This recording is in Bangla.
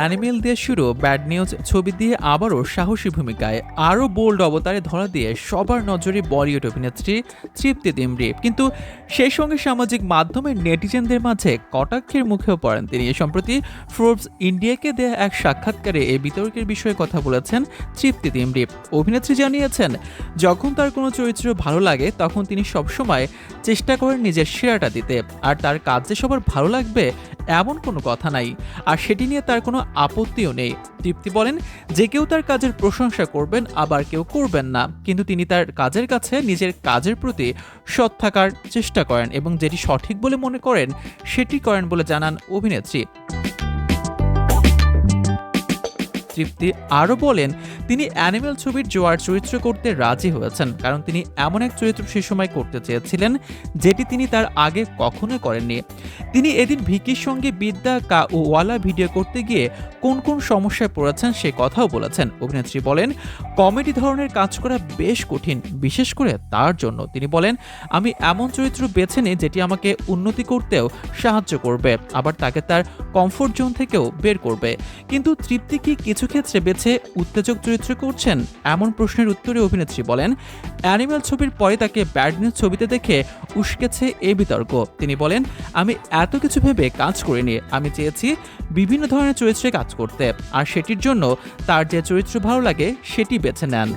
অ্যানিমেল দিয়ে শুরু ব্যাড নিউজ ছবি দিয়ে আবারও সাহসী ভূমিকায় আরও বোল্ড অবতারে ধরা দিয়ে সবার নজরে বলিউড অভিনেত্রী তৃপ্তি ডিমরি। কিন্তু সেই সঙ্গে সামাজিক মাধ্যমের নেটিজেনদের মাঝে কটাক্ষের মুখেও পড়েন তিনি। সম্প্রতি ফোর্বস ইন্ডিয়াকে দেয়া এক সাক্ষাৎকারে এই বিতর্কের বিষয়ে কথা বলেছেন তৃপ্তি ডিমরি। অভিনেত্রী জানিয়েছেন, যখন তার কোনো চরিত্র ভালো লাগে তখন তিনি সবসময় চেষ্টা করেন নিজের সেরাটা দিতে, আর তার কাজ যে সবার ভালো লাগবে এমন কোনো কথা নাই, আর সেটি নিয়ে তার কোনো আপত্তিও নেই। তৃপ্তি বলেন, যে কেউ তার কাজের প্রশংসা করবেন, আবার কেউ করবেন না, কিন্তু তিনি তার কাজের কাছে নিজের কাজের প্রতি সৎ থাকার চেষ্টা করেন এবং যেটি সঠিক বলে মনে করেন সেটি করেন বলে জানান অভিনেত্রী। তৃপ্তি আরও বলেন, তিনি অ্যানিমেল ছবির জোয়ার চরিত্র করতে রাজি হয়েছেন কারণ তিনি এমন এক চরিত্র সে সময় করতে চেয়েছিলেন যেটি তিনি তার আগে কখনোই করেননি। তিনি এদিন ভিকির সঙ্গে বিদ্যা কা ও ওয়ালা ভিডিও করতে গিয়ে কোন কোন সমস্যায় পড়েছেন সে কথাও বলেছেন। অভিনেত্রী বলেন, কমেডি ধরনের কাজ করা বেশ কঠিন, বিশেষ করে তার জন্য। তিনি বলেন, আমি এমন চরিত্র বেছে নিই যেটি আমাকে উন্নতি করতেও সাহায্য করবে, আবার তাকে তার কমফোর্ট জোন থেকেও বের করবে। কিন্তু তৃপ্তি কি কিছু ক্ষেত্রে বেছে উত্তেজক চরিত্র করছেন? এমন প্রশ্নের উত্তরে অভিনেত্রী বলেন, অ্যানিমেল ছবির পরে তাকে ব্যাড নিউজ ছবিতে দেখে উস্কেছে এই বিতর্ক। তিনি বলেন, আমি এত কিছু ভেবে কাজ করিনি, আমি চেয়েছি বিভিন্ন ধরনের চরিত্রে কাজ করতে, আর সেটির জন্য তার যে চরিত্র ভালো লাগে সেটি বেছে নেন।